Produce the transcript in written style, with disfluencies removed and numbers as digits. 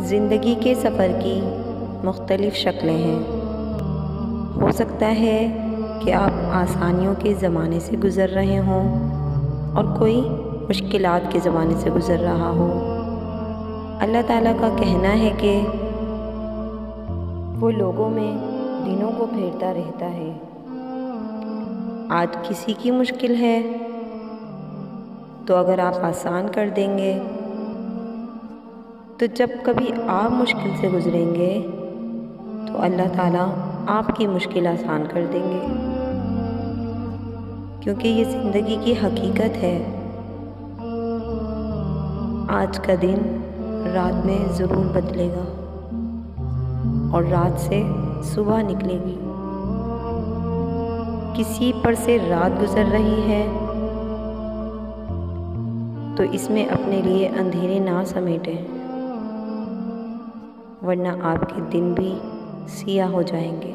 ज़िंदगी के सफ़र की मुख्तलिफ़ शक्लें हैं। हो सकता है कि आप आसानियों के ज़माने से गुज़र रहे हों और कोई मुश्किलात के ज़माने से गुज़र रहा हो। अल्लाह ताला का कहना है कि वो लोगों में दिनों को फेरता रहता है। आज किसी की मुश्किल है तो अगर आप आसान कर देंगे तो जब कभी आप मुश्किल से गुज़रेंगे तो अल्लाह ताला आपकी मुश्किल आसान कर देंगे, क्योंकि ये ज़िंदगी की हकीकत है। आज का दिन रात में ज़रूर बदलेगा और रात से सुबह निकलेगी। किसी पर से रात गुज़र रही है तो इसमें अपने लिए अंधेरे ना समेटें, वरना आपके दिन भी सियाह हो जाएंगे।